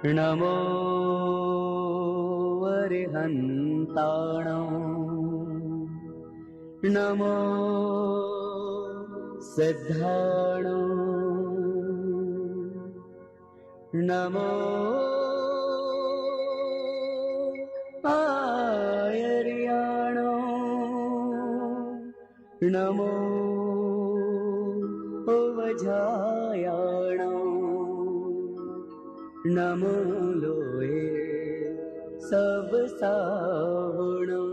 नमो अरिहन्ताणां नमो सिद्धाणां नमो आयर्याणां नमो वज्रायाणां नमो लोये सब सावणं।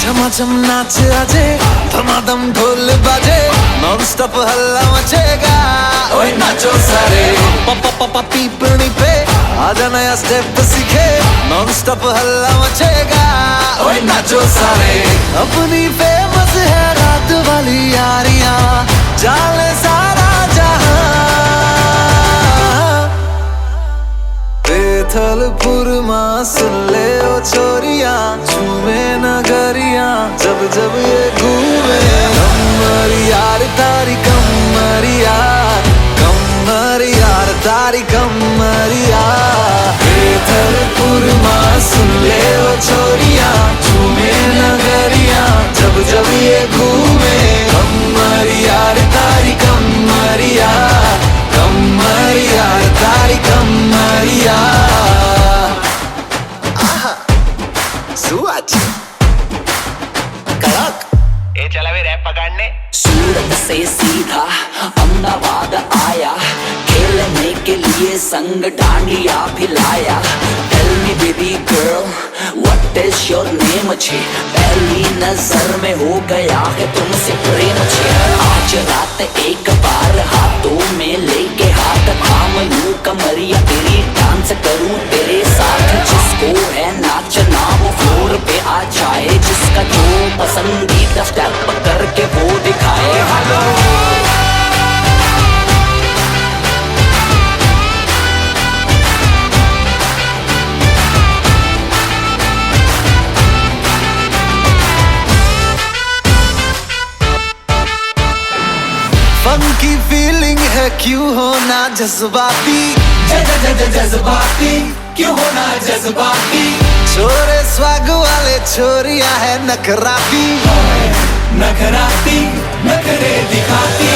झमाझम नाच आजे, धमाधम ढोल बाजे, नॉन स्टॉप हल्ला मचेगा। ओए नाचो सारे, पापा पापा पीपनी पे आजा नया स्टेप सीखे, नॉन स्टॉप हल्ला मचेगा। ओए नाचो सारे, अपनी फेमस है रात वाली यारियां, जाले सारा जहां। बेथलपुर मां सुन ले ओ छोरियां, झूमे नगरियां जब जब ये घूमे। कमर यार तारी कमरिया, कमर यार तारी कमरिया। बेथलपुर मां सुन ले ओ छोरियां, झूमे नगरियां जब जब ये घूमे। कमर यार तारी कमरिया, कमर यार तारी कमरिया। ये चला भी रैप पकड़ने। सूरत से सीधा अहमदाबाद आया, खेलने के लिए संग डांडिया भी लाया। Tell me baby girl, what is your name? मुझे पहली नजर में हो गया है तुमसे प्रेम। मुझे आज रात एक बार हाथों में लेके हाथ थाम लूं, कमरिया तेरी डांस करूं तेरे साथ। जिसको है नाचना वो फ्लोर पे आ जाए, जिसका जो पसंदीदा स्टेप करके वो दिखाए। हेलो क्यों होना जज्बाती, जज्बाती क्यों होना जज्बाती। छोरे स्वाग वाले छोरिया है नखराती, नखराती नखरे दिखाती।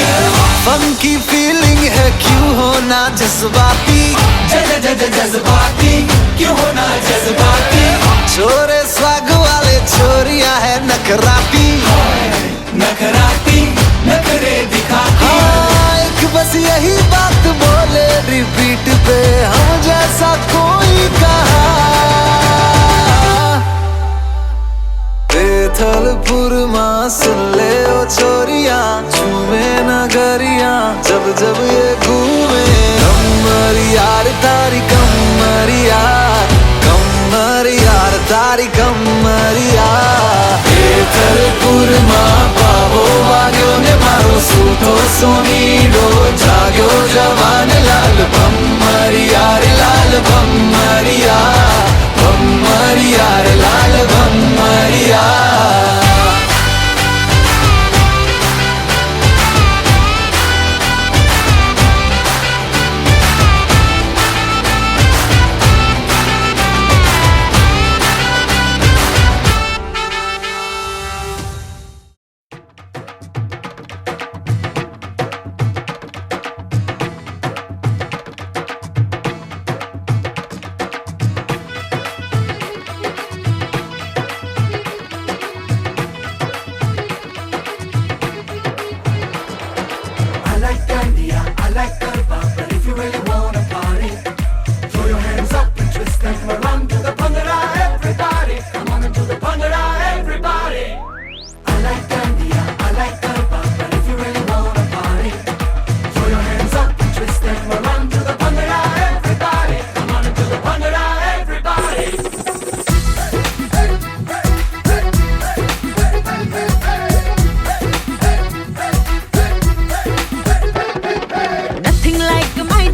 फंकी फीलिंग है क्यों होना जज्बाती, जज्बाती क्यों होना जज्बाती। छोरे स्वाग वाले छोरिया है नखराती, नखराती नखरे दिखाती। हाँ, एक बस यही बात बोले रिपीट पे, हम जैसा कोई कहा। बेथलपुर सुन ले ओ छोरिया, झूमे नगरिया जब जब ये घूमे। कमर यार तारी कमरिया, कमर यार तारी कमरिया। बेथलपुर पावो वाग्यो ने मारो सूतो सोनीडो, जाग्यो जवान लाल भम्मरिया रे लाल भम्मरिया, भम्मरिया रे लाल भम्मरिया।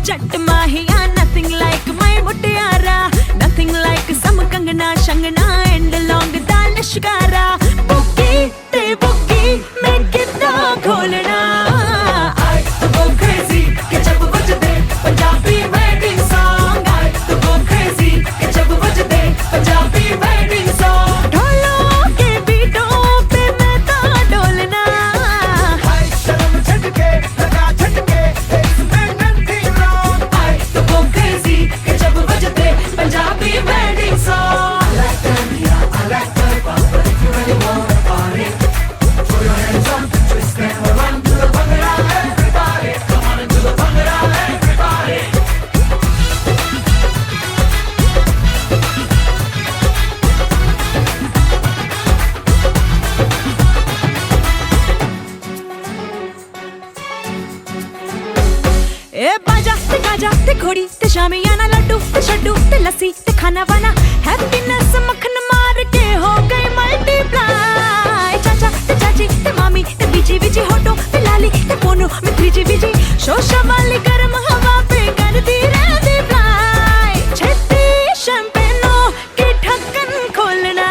जट माहिया nothing like my मुटियारा, nothing like some Kangana शंगना and long दा लश्कारा। बुकी ते बुकी मैं कितना खोलना, I to go crazy कि जब बजदे Punjabi wedding song। I to go crazy कि जब बजदे पंजाबी wedding song। ढोलों के बीटों पे मैं तो डोलना, हाय शर्म झटके लगा झटके Punjabi wedding song। I like Dandiya, I like Garba, but if you really wanna party, throw your hands up and twist them around to the Bhangra, everybody. Come on into the Bhangra, everybody। ए बाजा ते Gaza ते घोड़ी ते शामियाना, लड्डू ते शड्डू ते लस्सी ते खाना वाना। हैप्पीनेस मक्खन मार के हो गई मल्टीप्लाई। चाचा ते चाची ते मामी ते बीजी बीजी होटो ते लाली ते पोनो में त्रीजी बीजी। शोशा वाली गर्म हवा पे करती रहती फ्लाई। छेती शैंपेनो की ढक्कन खोलना,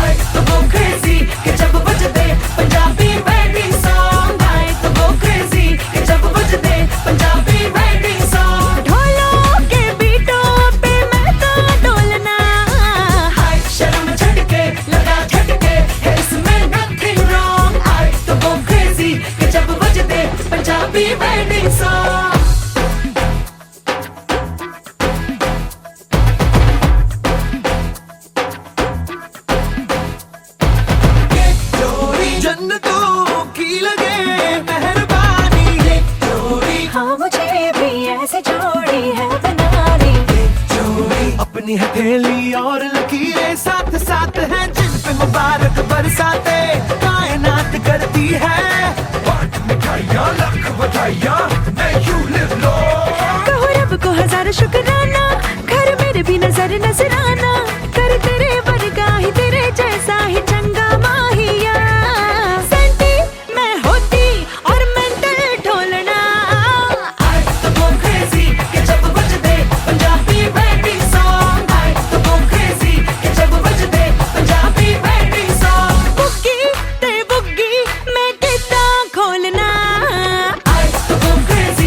I to go crazy कि जब बजदे Punjabi wedding song। I to go crazy कि जब बजदे पंजाबी wedding song। ढोलों के बीटों पे मैं तो डोलना, हाय शर्म झटके लगा झटके है इसमें nothing wrong। I to go crazy कि जब बजदे पंजाबी wedding song। जन्नतों की लगे मेहरबानी, जोड़ी हाँ मुझे भी ऐसे जोड़ी है बनानी। जोड़ी अपनी हथेली और लकीरें साथ साथ हैं, जिन पे मुबारक बरसाते कायनात करती है। बांट मिठाइयाँ लाख बधाइयाँ, may you live long। कहो रब को हजार शुक्राना, घर मेरे भी नजर नजराना। कर तेरे वर्गा ही तेरे जैसा ही चंगा माहिया। सेंटी मैं होती और mental Dholna, I to go crazy कि जब बजदे Punjabi wedding song। I to go crazy कि जब बजदे पंजाबी wedding song। बुग्गी ते बुग्गी मैं कितना खोलना, I to go crazy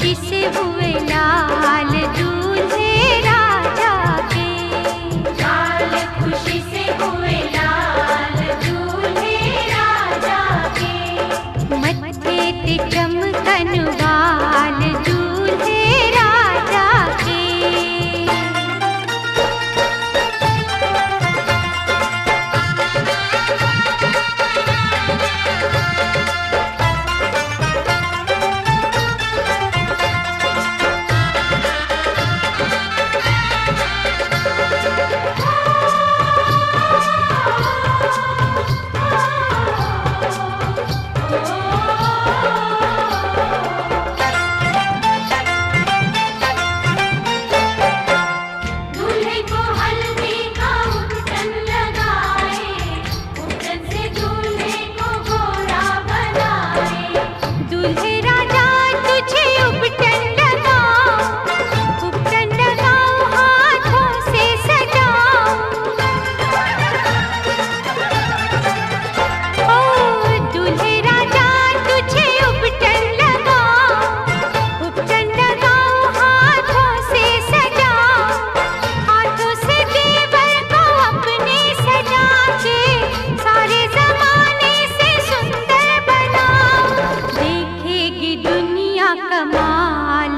खुशी से हुए लाल दूल्हे राजा के। लाल खुशी से हुए लाल दूल्हे राजा के। मत्थे ते चमकन वाल दूल्हे राजा के। दूल्हे को हल्दी का उपटन लगाए, उपटन से दूल्हे को गोरा बनाए। दूल्हे राजा तुझे उपटन लगाओ, उपटन लगाओ हाथों से सजाओ। ओ दूल्हे राजा तुझे उपटन लगाओ, उपटन लगाओ हाथों से सजाओ। हाथों से देवर को अपने सजा के सारे जमाने से सुंदर बनाओ। देखेगी दुनिया कमाल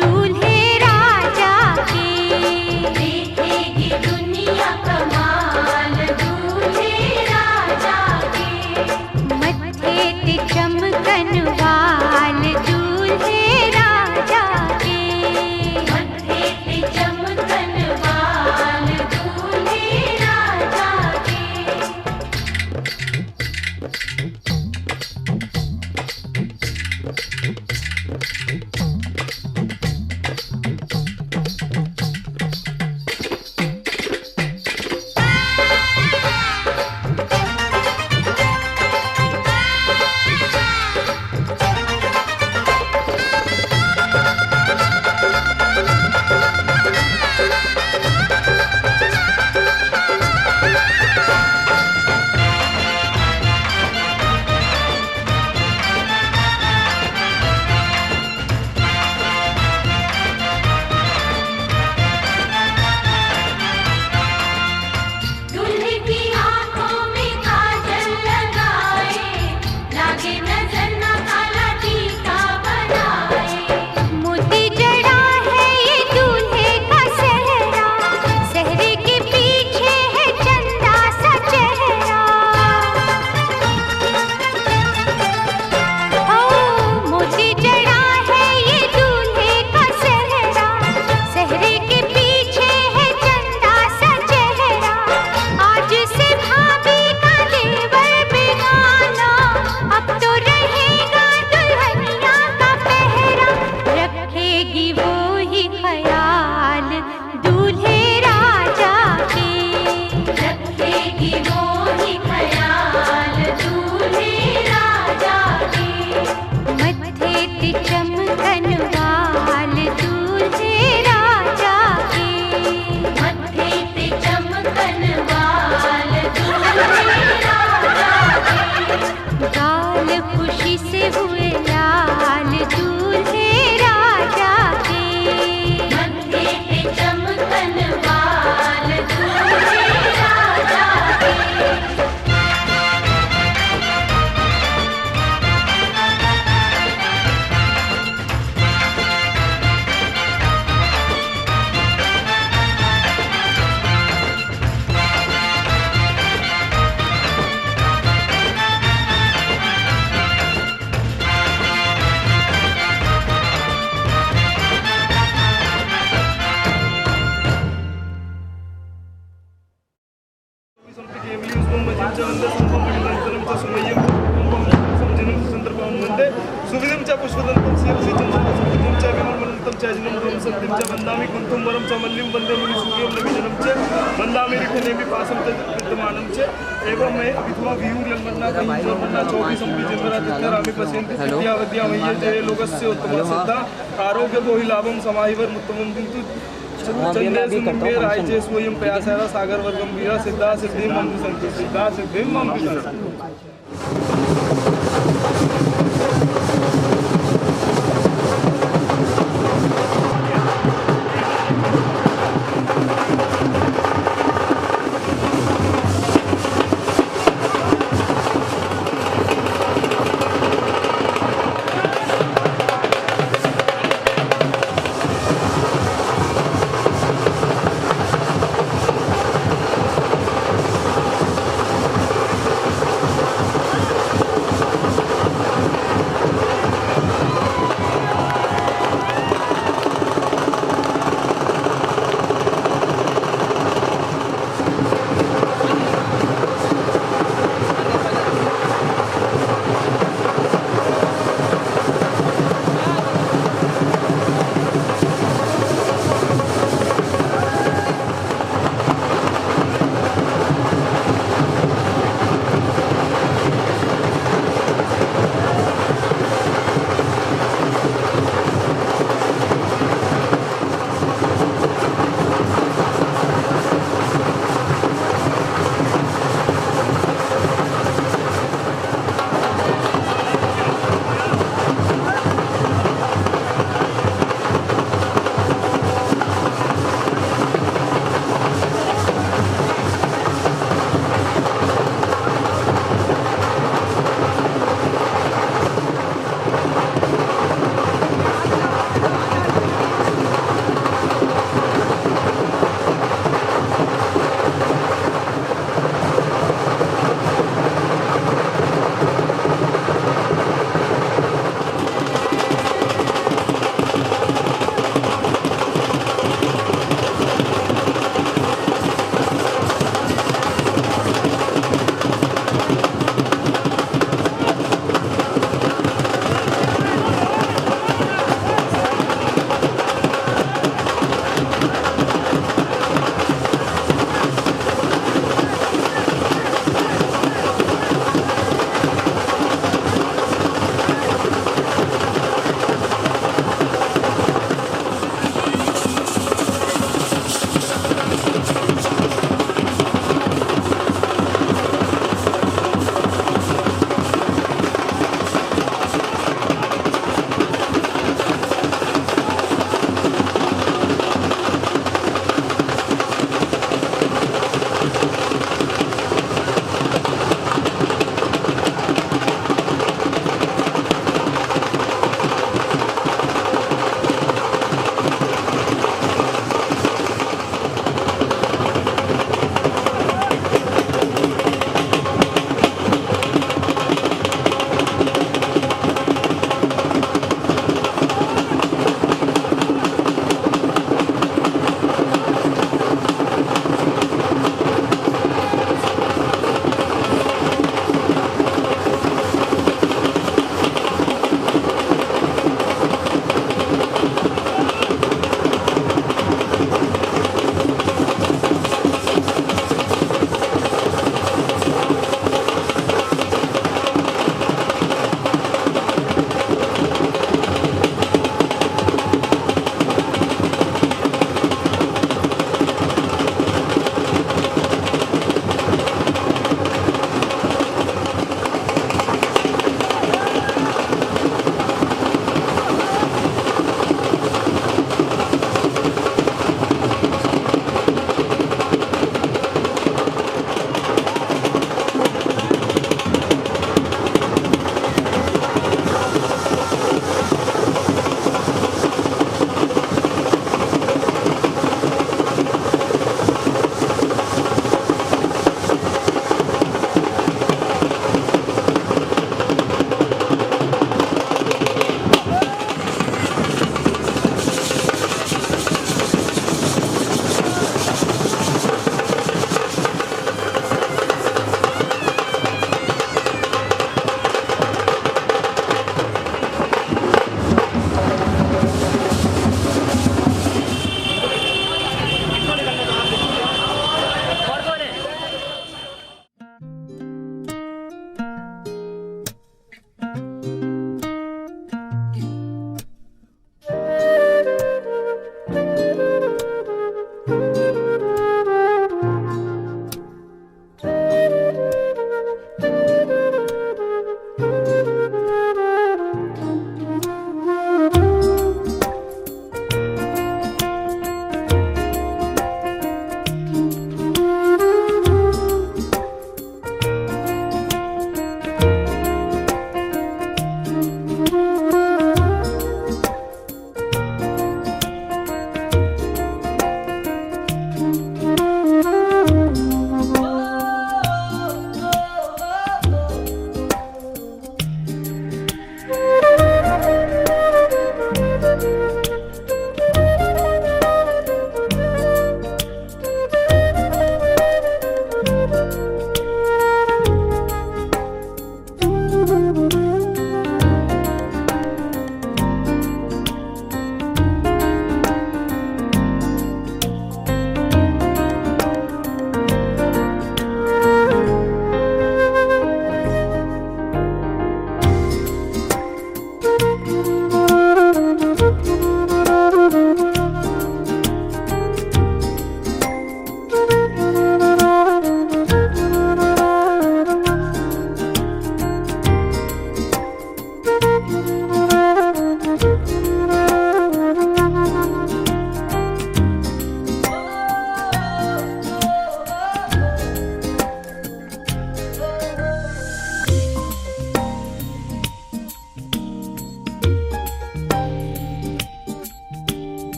दूल्हे राजा के। देखेगी दुनिया कमाल दूल्हे राजा के। मत्थे ते चमकन वाल दूल्हे राजा के। मत्थे ते चमकन वाल दूल्हे राजा के। दूल्हे की आंखों में काजल लगाए, लागे नजर न काला टीका बनाए। मोती जड़ा है ये दूल्हे का सेहरा, सेहरे के पीछे है चंदा सा चेहरा। ओ मोती जड़ा है ये दूल्हे का सेहरा, सेहरे के पीछे है चंदा सा चेहरा। आज से भाभी का देवर बेगाना, अब तो रहेगा दुल्हनिया का पहरा। रखेगी वो ही ख्याल दूल्हे राजा के। रखेगी वो ही ख्याल दूल्हे राजा के। मत्थे ते चमकन वाल दूल्हे राजा के। मत्थे ते चमकन वाल दूल्हे राजा के। गाल खुशी से हुए लाल दूल्हे राजा के। मत्थे ते चमकन वाल दूल्हे राजा के। सुविधिंच्या पुष्पदंतं श्रीरसिचं सुविधिंच्या विमलमण्डितं च जिनं सत्यं च वन्दामि कुन्तं वरं च मल्लिं वन्दे मुनिसुखिं लविजनं च वन्दामि रिक्तनेमि पासं च विद्यमानं च एवं मे विधवा वियूर्यन्मन्ना कञ्जोर्मन्ना चौबीसंपि जिन्वरा तित्तरामि पश्यन्ति विद्यावद्या मह्ये जय लोकस्य उत्तमः सिद्धा आरोग्य गोहि लाभं समाहिवर मुत्तमं बिन्तु चंद्रे सुम्बे राज्य स्वयं प्रयासः सागर वर्गं वीरा सिद्धा सिद्धिं मम सन्तु सिद्धा सिद्धिं मम सन्तु।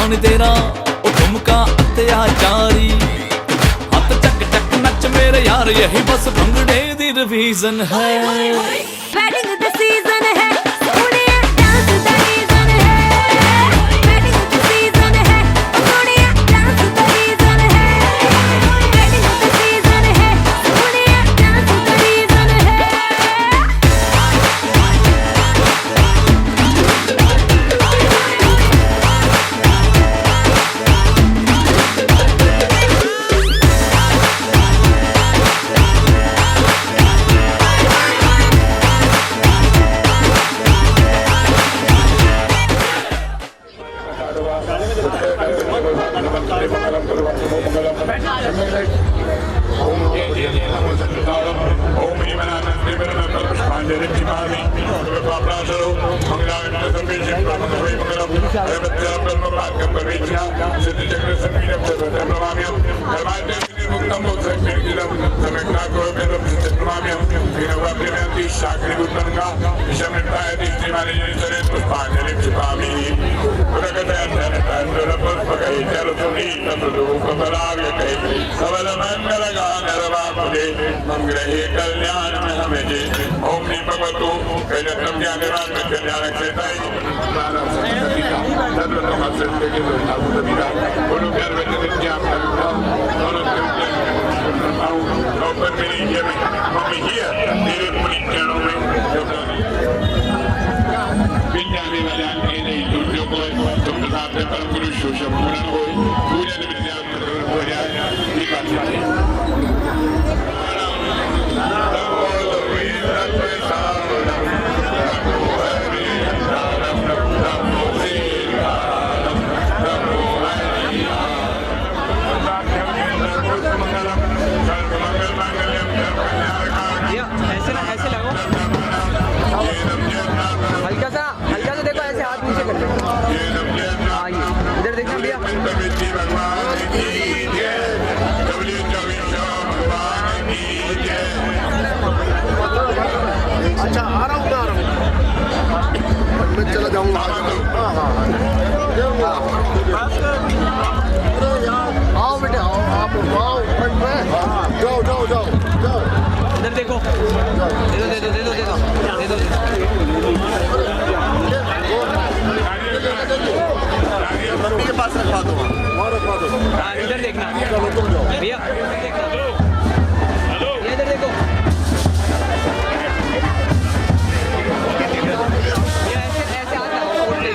ਨੀ ਤੇਰਾ ਉਹ ਠੁਮਕਾ ਅਤਿਆਚਾਰੀ ਹੱਥ ਚੱਕ ਚੱਕ ਨੱਚ ਮੇਰੇ ਯਾਰ ਯਹੀ ਬਸ ਭੰਗੜੇ ਦੀ ਰਿਵੀਜ਼ਨ ਹੈ वेडिंग द सीजन है सोनिया डांस द रीजन है वेडिंग द सीजन है सोनिया डांस द रीजन है वेडिंग द सीजन है सोनिया डांस द रीजन है कल्याण में हमें जी ओम नी भगवतु कल्याणम ज्ञानवान में कल्याण क्षेत्राय Open meeting here, over here, needed money channel में विज्ञानी वाले आने नहीं दुर्यों को तुम साथ में परम गुरु शोषण पूरा हो पूजा ने विद्या हो जाए ये बात है ऐसे लगो हल्का सा देखो ऐसे हाथ नीचे कर दो हाँ ये इधर देखना भैया अच्छा आ रहा हूँ मैं चला जाऊँगा आओ बेटे आओ आप आओ जाओ जाओ जाओ जाओ इधर देखो दे दो के पास रखवा दो हाँ इधर देखना भैया इधर देखो ऐसे आता है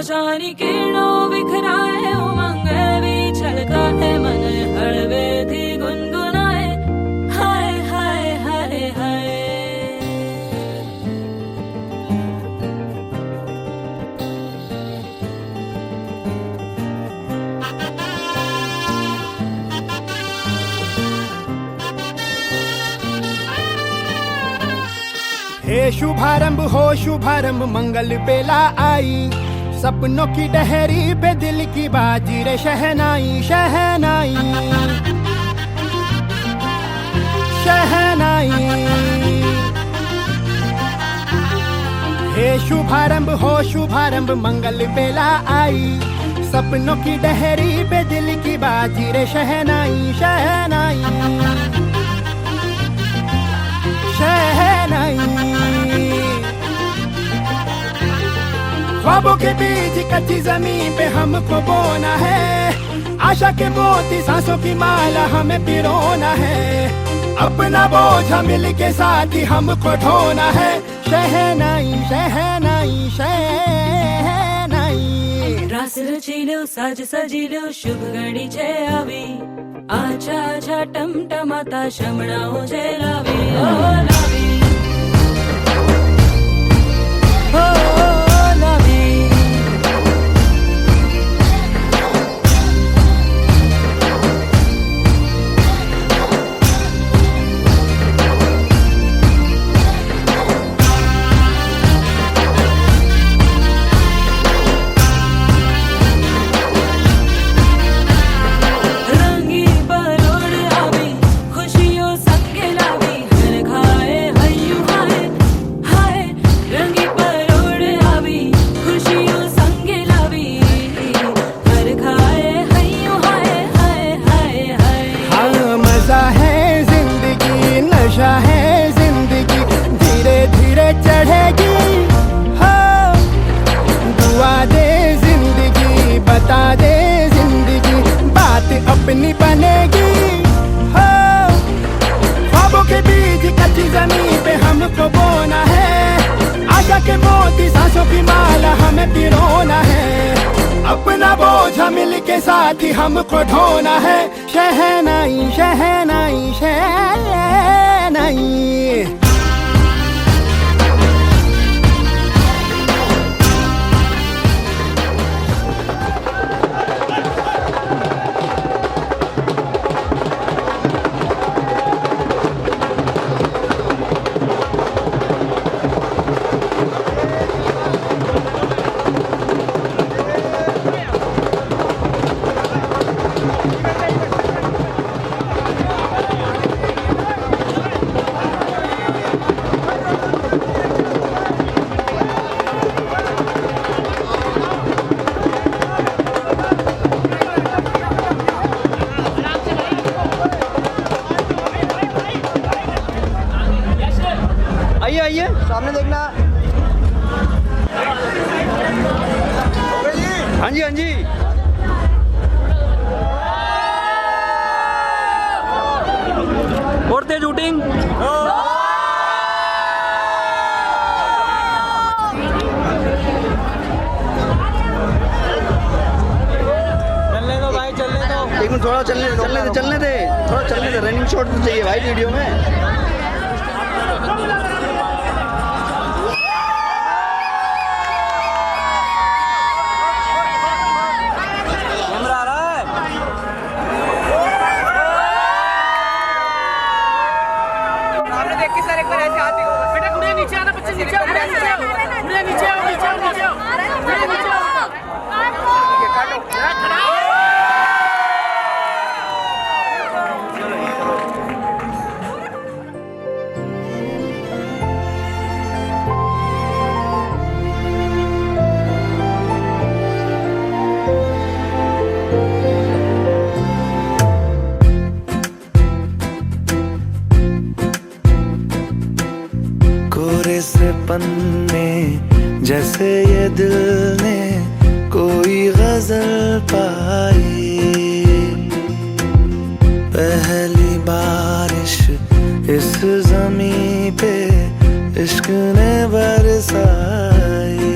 आशानी किरणों बिखराए उमंग भी छलका है मन हड़वे थी गुनगुनाए हाय हाय हाय हाय हे शुभारंभ हो शुभारंभ मंगल बेला आई सपनों की डहरी पे दिल की बाजी रे शहनाई शहनाई शहनाई हे शुभारंभ हो शुभारंभ मंगल बेला आई सपनों की डहरी पे दिल की बाजी रे शहनाई शहनाई शहनाई ख्वाबों के बीज कच्ची जमीन पे हमको बोना है आशा के मोती सांसों की माला हमें पिरोना है अपना बोझ मिल के साथ ही हमको ढोना है शहनाई शहनाई शहनाई रास रचिलो साज सजिलो शुभ घड़ी छे आवी आछा आछा टमटमाता शमणाओ जे लावी ओ लावी ओ लावी अपनी बनेगी हो ख्वाबों के बीज कच्ची जमीन पे हमको बोना है आशा के मोती सांसों की माला हमें पिरोना है अपना बोझ मिल के साथ ही हमको ढोना है शहनाई शहनाई शहनाई आइए सामने देखना हाँ जी हाँ जी और तेज शूटिंग चलने दो भाई चलने दो एक मिनट थोड़ा चलने दे थोड़ा चलने दे रनिंग शॉट तो चाहिए भाई वीडियो में से पन्ने जैसे ये दिल ने कोई गजल पाई पहली बारिश इस ज़मीं पे इश्क ने बरसाई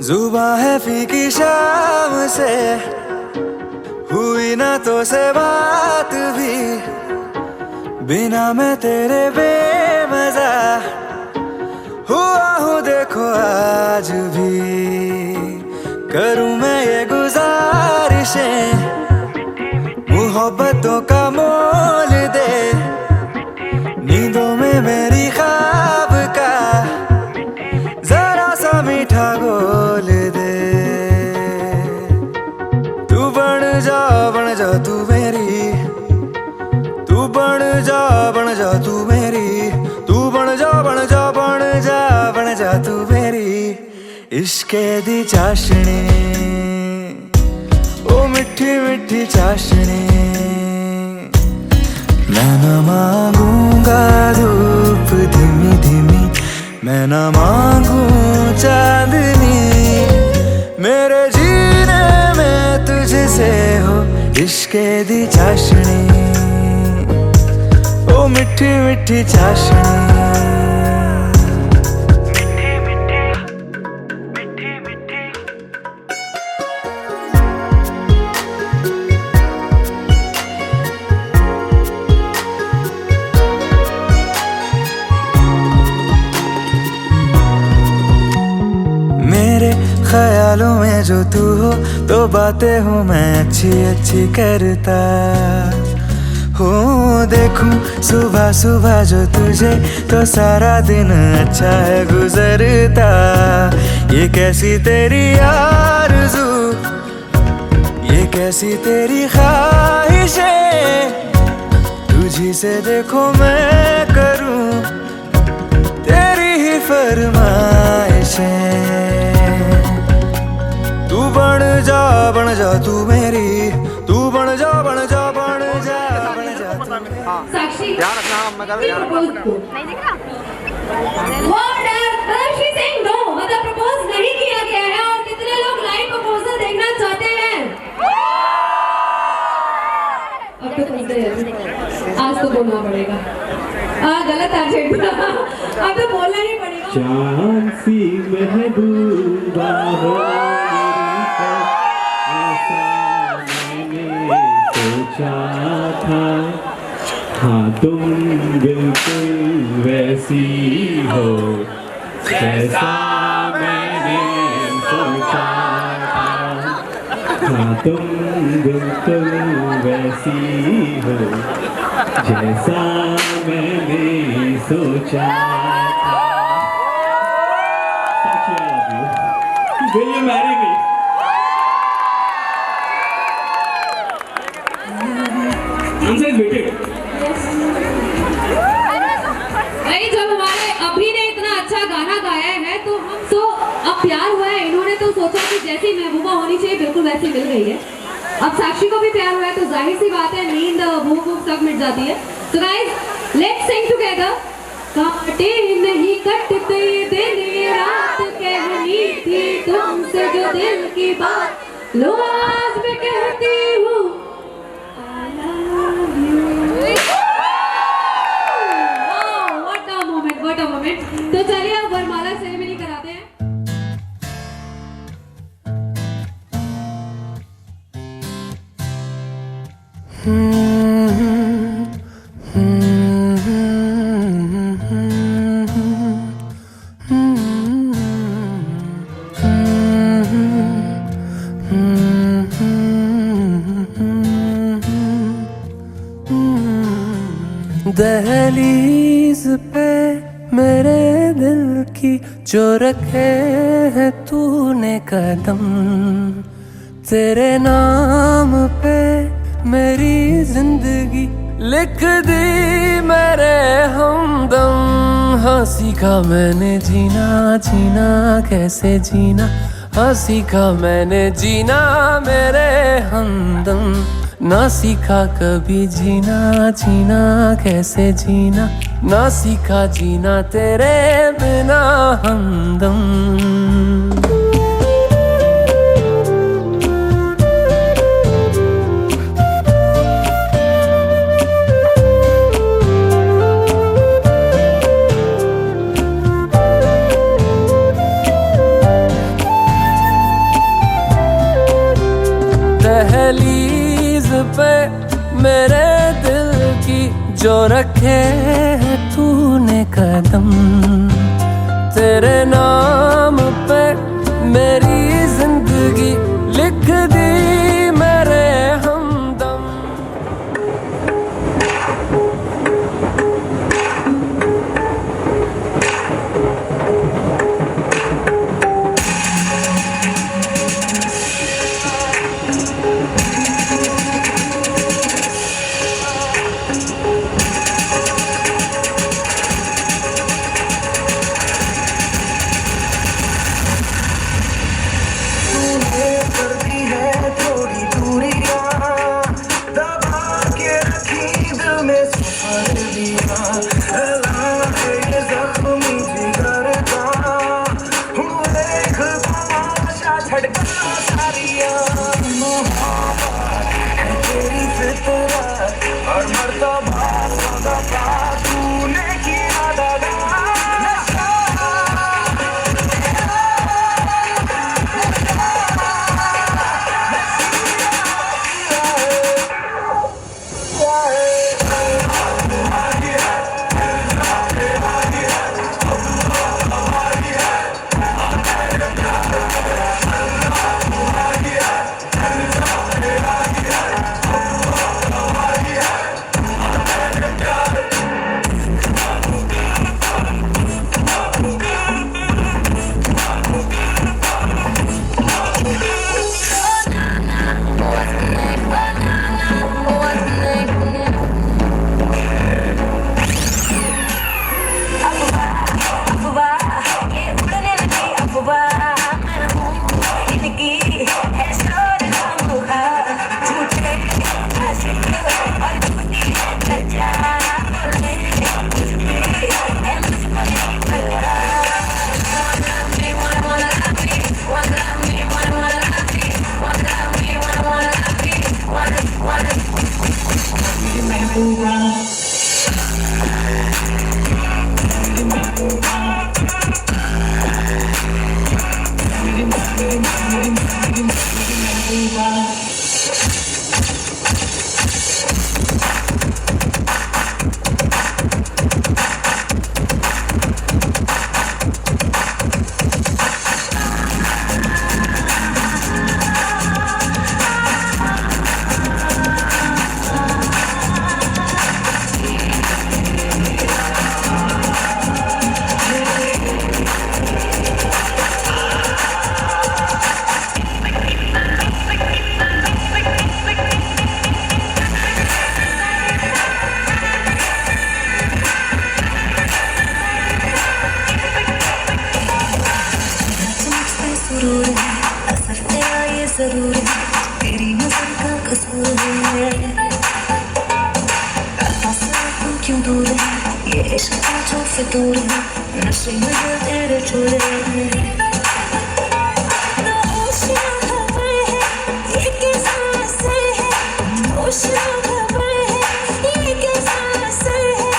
जुबां है फीकी शाम से हुई ना तो से बात भी, बिना मैं तेरे बेमजा हुआ हूँ देखो आज भी। करूँ मैं ये गुजारिशें मोहब्बतों का मोल दे, नींदों में मेरी ख्वाब का जरा सा मीठा घोल दे। तू बन जा तू मेरी, तू बन जा तू मेरी, तू बन जा तू मेरी इश्के दी चाशनी, ओ मिठी मिठी चाशनी। मैं न मांगूंगा धूप धीमी धीमी, मैं न मांगू चांदनी, मेरे जीने में तुझसे हो इश्के दी चाशनी, ओ मिठी मिठी चाशनी। ख्यालों में जो तू हो तो बातें हूँ मैं अच्छी अच्छी करता हूँ। देखूं सुबह सुबह जो तुझे तो सारा दिन अच्छा है गुजरता। ये कैसी तेरी आरज़ू, ये कैसी तेरी ख्वाहिशें, तुझी से देखो मैं करूँ तेरी ही फरमाइशें। तू बन जा तू मेरी, तू बन जा साक्षी ध्यान रखना मतलब नहीं दिख रहा। नो मतलब प्रपोज नहीं किया गया है और कितने लोग लाइव प्रपोजल देखना चाहते हैं? अब तो सुनते हैं, आज तो बोलना पड़ेगा। गलत अर्जेंट अब तो बोलना ही पड़ेगा। चांद सी महबूबा हो मैंने सोचा था, हाँ तुम बिल्कुल वैसी हो जैसा मैंने सोचा था। हाँ तुम बिल्कुल वैसी हो जैसा मैंने सोचा था। साक्षी, I love you. Will you marry me? Answer is waiting. भाई जब हमारे अभी ने इतना अच्छा गाना गाया है तो हम तो अब प्यार हुआ है, इन्होंने तो सोचा कि जैसी महबूबा होनी चाहिए बिल्कुल वैसी मिल गई है। अब साक्षी को भी प्यार हुआ है तो जाहिर सी बात है नींद भूख सब मिट जाती है। So guys, let's sing together. काटे नहीं कटते दिन ये रात कहनी थी तुमसे जो दिल की बात, लो आज मैं कहती हूँ I love you. Wow, what a moment, what a moment. तो चलिए अब वरमाला सेरेमनी कराते हैं। दहलीज पे मेरे दिल की जो रखे है तूने कदम, तेरे नाम पे मेरी जिंदगी लिख दी मेरे हमदम। हाँ सीखा मैंने जीना, जीना कैसे जीना, हाँ सीखा मैंने जीना मेरे हमदम। ना सीखा कभी जीना, जीना कैसे जीना, ना सीखा जीना तेरे बिना हमदम। दहलीज पे मेरे दिल की जो रखे है तूने कदम, तेरे नाम पे मेरी जिंदगी लिख दी मेरे हमदम। और मर्तबा तूने किया दादा दूर है, ये इश्क का जो फितूर है, नशे में दिल तेरे छोड़े हैं। ना होशियां खबर है, ये कैसा असर है, होशियां खबर है, ये कैसा असर है,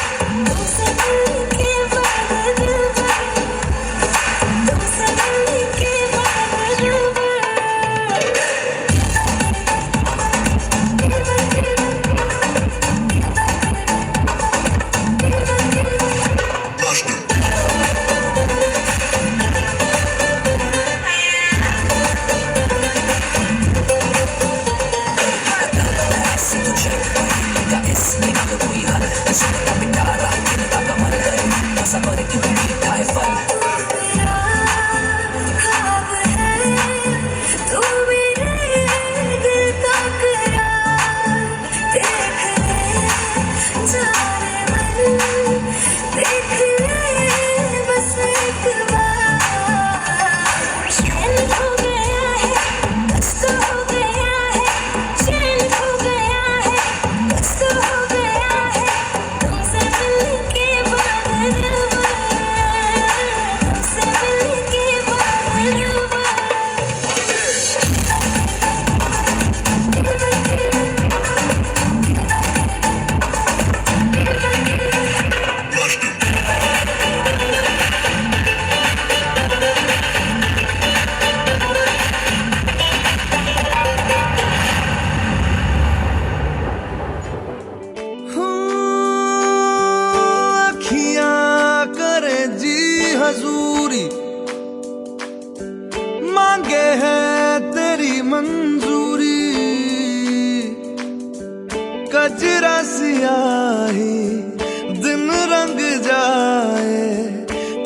तुमसे मिलने के बाद दिल भर, तुमसे मिलने के बाद दिल भर। हजूरी मांगे है तेरी मंजूरी, कजरा सियाही दिन रंग जाए,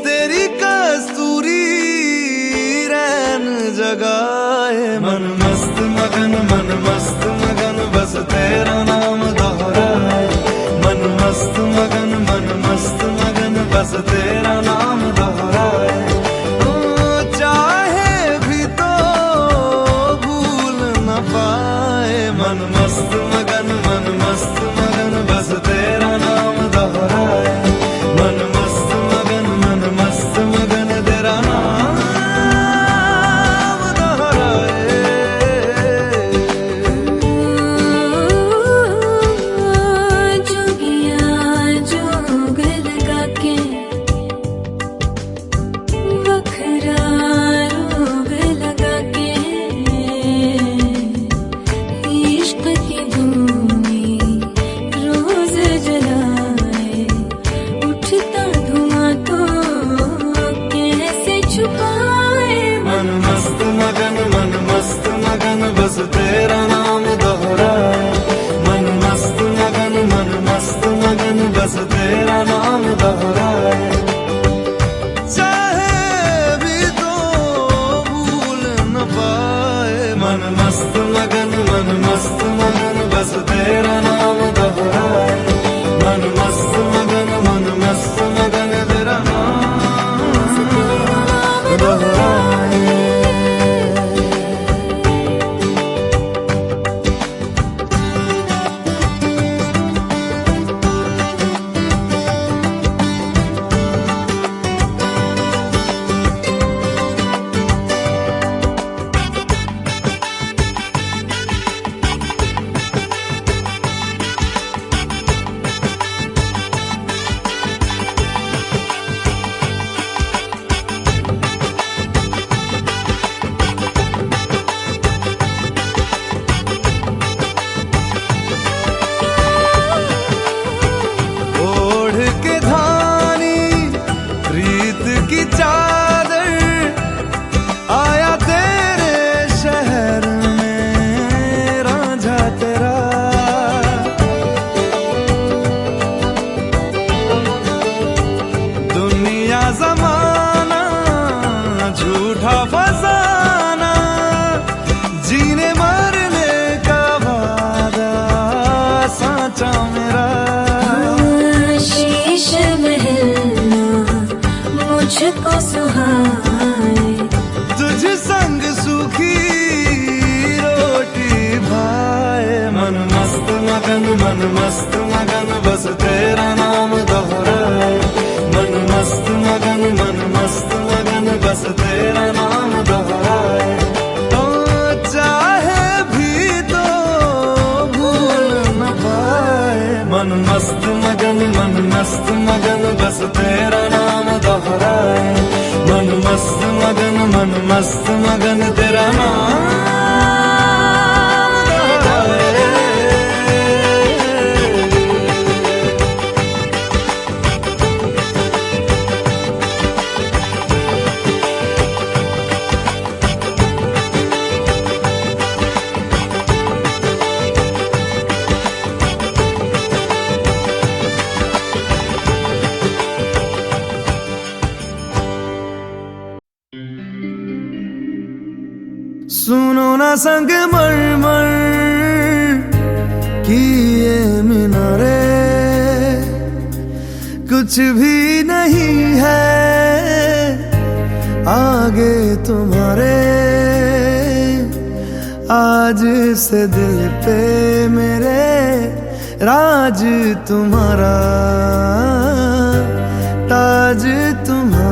तेरी कस्तूरी रैन जगाए। मन मस्त मगन बस तेरा नाम दोहराए, मन मस्त मगन बस तेरा नाम दोहराए। चाहे भी तो भूल न पाए, मन मस्त मगन बस तेरा नाम दोहराए, मन मस्त मगन तेरा नाम दोहराए। जोग लगा के बखरा रोग लगा के, इश्क की भूमि रोज जलाए, उठता धुआं तो कैसे छुपाए। मन मस्त मगन बस तेरा नाम दोहराए, मन मस्त मगन बस तेरा नाम दोहराए। चाहे भी तो भूल न पाए, मन मस्त मगन बस तेरा नाम दोहराए, मन मस्त मगन तेरा नाम दोहराए। की चादर आया तेरे शहर में रांझा तेरा, दुनिया जमाना झूठा फसाना, जीने मरने का वादा साचा मेरा। शीश महल मुझको सुहाए, तुझ संग सूखी रोटी भाए। मन मस्त मगन बस तेरा नाम ना संग मरमर की ये मीनारे, कुछ भी नहीं है आगे तुम्हारे। आज से दिल पे मेरे राज तुम्हारा, ताज तुम्हारा।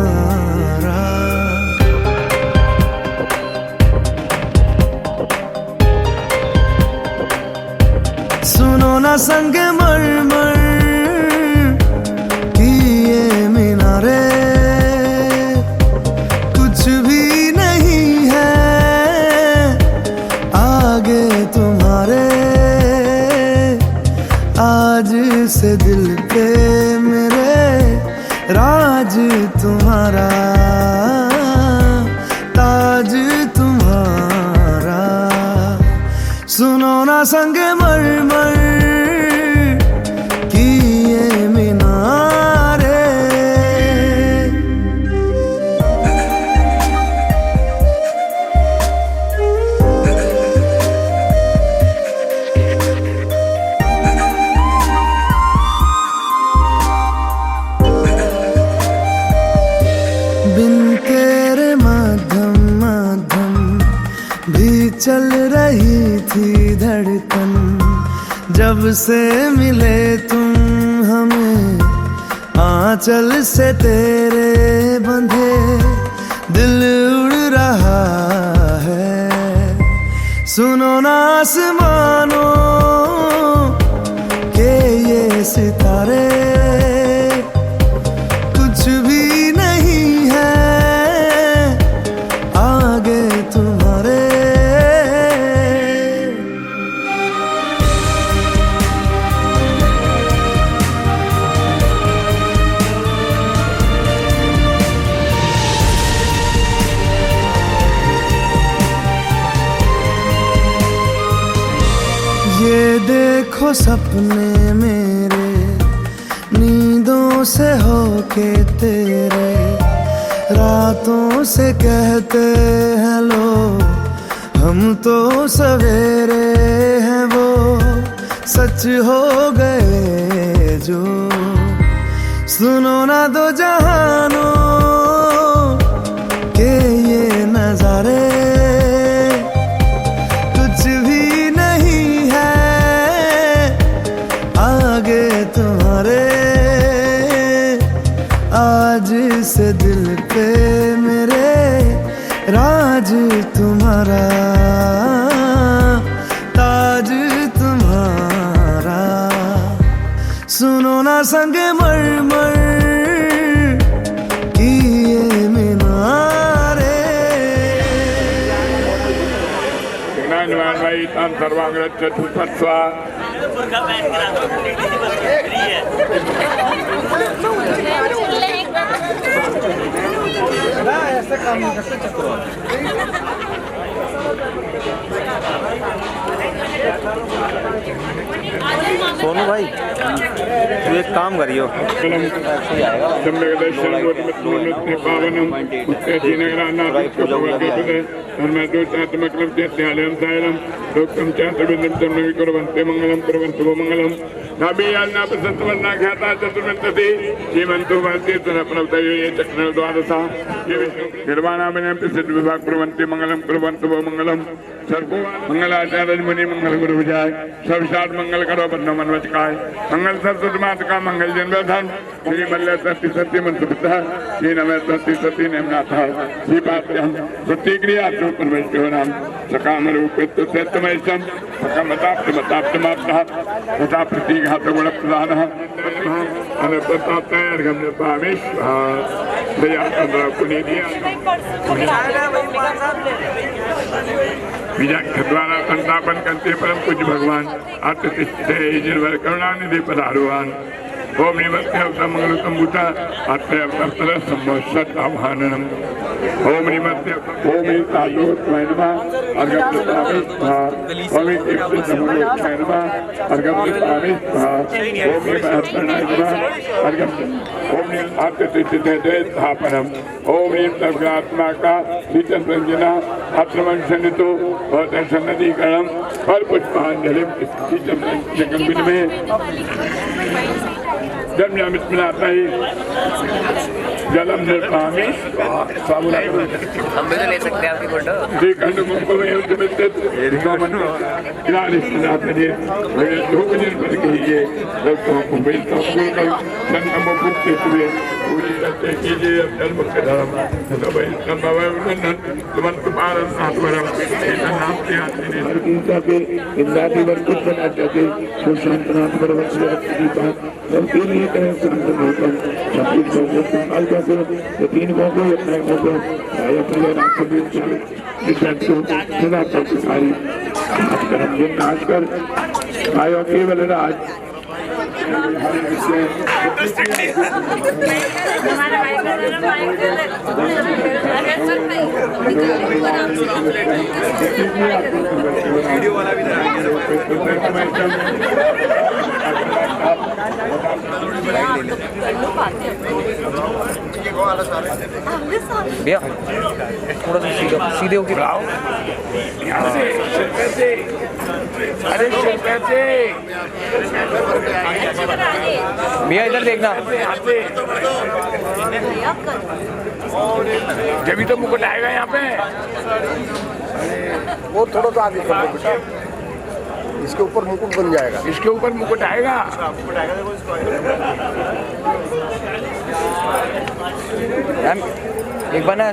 सुनो ना संग मरमर की ये मीनारे, कुछ भी नहीं है आगे तुम्हारे। आज से दिल पे मेरे राज तुम्हारा, ताज तुम्हारा। सुनो ना संग मरमर की ये मीनारे। बिन तेरे माध्यम माध्यम भी चल रही थी धड़कन। जब से मिले तुम हमें आंचल से तेरे बंधे, दिल उड़ रहा है। सुनो ना आसमानों के ये सितारे, कुछ भी नहीं है आगे तुम्हारे। ये देखो सपने मेरे नींदों से होके तेरे, रातों से कहते हैं लो हम तो सवेरे हैं वो सच हो गए जो। सुनो ना दो जहानों के ये नजारे, कुछ भी नहीं है आगे तुम्हारे। आज से दिल पे मेरे राज तुम्हारा, ताज तुम्हारा। सुनो ना संग मरमर की ये मीनारे। भाई तान सर्वांगरच चतुर्थत्वा ऐसे काम नहीं करते चक्रो। सोनू भाई तू एक काम करियो, मंगलम कुर्वन्तु मंगलम। नाभियान्ना प्रसन्नवन्ना ख्याता चतुर्विंशति श्रीमन्तो भारतीय प्रणवतयो ये चक्रल द्वादशा ये विष्णु निर्वाणाभिनयं सिद्ध विभाग कुर्वन्ति मंगलम कुर्वन्तु मंगलम। सर्वो मंगलाचार्य मुनि मंगल गुरु विजय सर्वसात मंगल करो बन्नो मनवचकाय मंगल सरस्वती माता का मंगल जन्मधन श्री मल्ल सत्य सत्य मंत्र श्री नमः सत्य सत्य नेमनाथ श्री पात्रम प्रतिक्रिया परमेश्वर नाम सकाम रूपित सत्यमयसम सकमताप्त मताप्तमाप्तः तथा प्रतिघात गुण प्रदानः अनप्रताप्ताय अर्घ्यं पामेश्वर दया चंद्र पुनीतिया द्वारा संस्थापन करते परम पूज्य भगवान अत्यतिष्ठे जिनवर करुणानिधि पधारुवान ओम निमत्ते अवतम मंगलतम भूता अत्रे अवतरतर संवत्सर आवाहनम ओम निमत्ते ओम तालो स्वयंमा अर्घम स्वामिस्था ओम इप्ति समलोचयनमा अर्घम स्वामिस्था ओम निमत्तनायमा अर्घम ओम निमत्ते तिथिते स्थापनम ओम निमत्तगात्मा का शीतल संजना अत्रमन सन्नितो और सन्नदीकरणम और पुष्पांजलिम शीतल जगम्बिन में जब मिलाता ही जलम निर्पामी हम भी तो ले सकते हैं आपकी फोटो श्रीखंड मुख में उद्यमित लोकजन पर कहिए लोगों को बेचता जन्म मुक्त हुए पूरी रचना कीजिए धर्म के धर्म तुमंत पारन आत्मरम नाम के आत्मीता के इंद्रादी वर्कुट बना जाते तो शांतनाथ परवत से दीपा और तीन ही करें संतमोतम सब कुछ अलका से तीन को अपने को आया प्रिय राष्ट्रवीर विश्व को सदा प्रसारी कर्म जिन नाश कर आयो केवल राज वीडियो वाला भी भैया थोड़ा सा सीधे होके भैया इधर देखना जब तो मुकुट आएगा यहाँ पे वो थोड़ा सा आगे इसके ऊपर मुकुट बन जाएगा इसके ऊपर मुकुट आएगा एक बार ना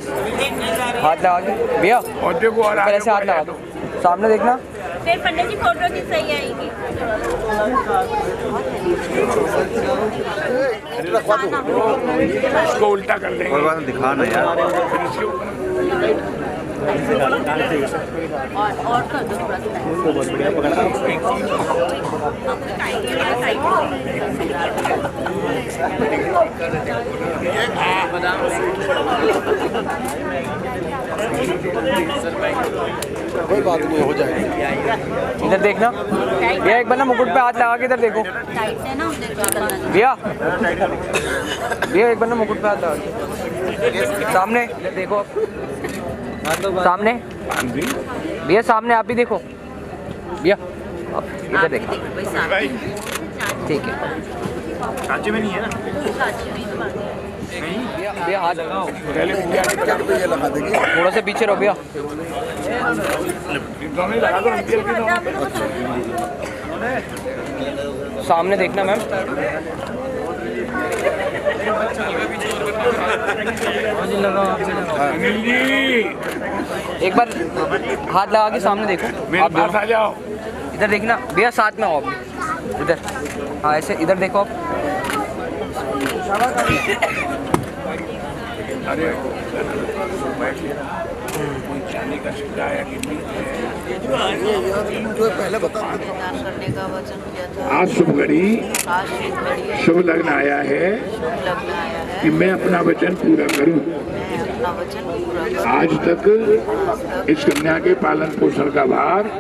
हाथ लगा के भैया और देखो और ऐसे हाथ लगा दो सामने देखना फिर पंडित जी फोटो की सही आएगी इसको उल्टा कर देंगे दिखाना यार और कर दो थोड़ा सा कोई बात नहीं हो जाएगी इधर देखना भैया एक बार ना मुकुट पे हाथ लगा के इधर देखो भैया भैया एक बार ना मुकुट पे हाथ लगा के सामने देखो सामने भैया सामने आप भी देखो भैया इधर देखो ठीक है कांचे में नहीं है ना भैया हाथ लगाओ लगा देंगे थोड़ा सा पीछे रहो भैया सामने देखना मैम एक बार हाथ लगा के सामने देखो मेरे पास आ जाओ इधर देखना भैया साथ में आओ आप इधर हाँ ऐसे इधर देखो आप अरे कोई जाने का सुविधा है कि नहीं पहले बता करने का वचन किया था आज शुभ घड़ी शुभ लग्न आया है कि मैं अपना वचन पूरा करूं आज तक इस कन्या के पालन पोषण का भार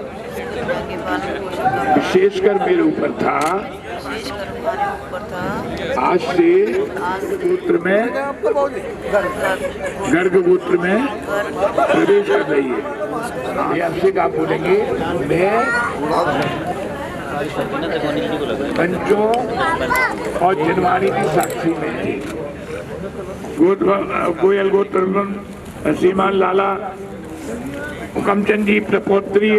विशेषकर मेरे ऊपर था आज से गोत्र में गर्ग गोत्र में प्रवेश कर रही है आपसे आप बोलेंगे मैं पंचों और जनवारी की साक्षी में गोयल गोत्र श्रीमान लाला हुकमचंद जी प्रपोत्री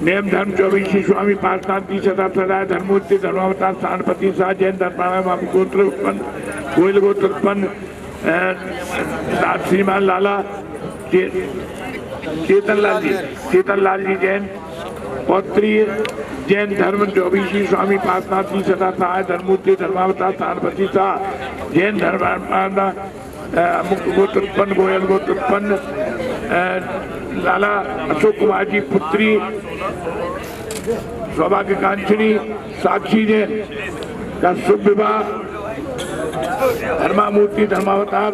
नेम धर्म 24 स्वामी पार्शनाथ की सदा सदाय धर्मूर्ति धर्मावतार स्थानपति शाह जैन धर्म गोत्र उत्पन्न गोयल गोत्र उत्पन्न श्रीमान लाला चेतन लाल जी जैन पौत्री जैन धर्म 24 स्वामी पार्शनाथ जी सदा सहाय धर्मूर्ति धर्मावतार स्थानपति शाह जैन धर्म मुक्त गोत्र उत्पन्न गोयल गोत्र उत्पन्न लाला अशोक कुमार जी पुत्री सौभाग्य कांचनी साक्षी जैन का शुभ विवाह धर्मामूर्ति धर्मावतार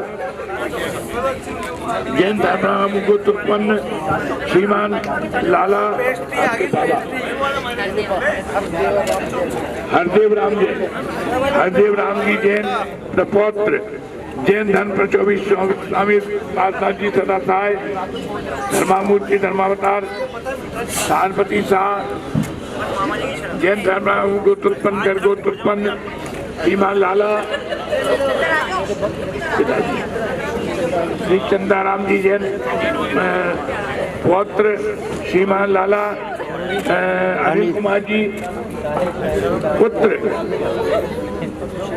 जैन धर्म मुकुट उत्पन्न श्रीमान लाला हरदेव राम जी जैन प्रपौत्र जैन धर्म पर 24 स्वामी पासनाथ जी सदा सहाय धर्मामूर्ति धर्मावतार शानपति शाह जैन धर्म गोत्र उत्पन्न कर गोत्र उत्पन्न श्रीमान लाला श्री चंदाराम जी जैन पौत्र श्रीमान लाला अनिल कुमार जी पुत्र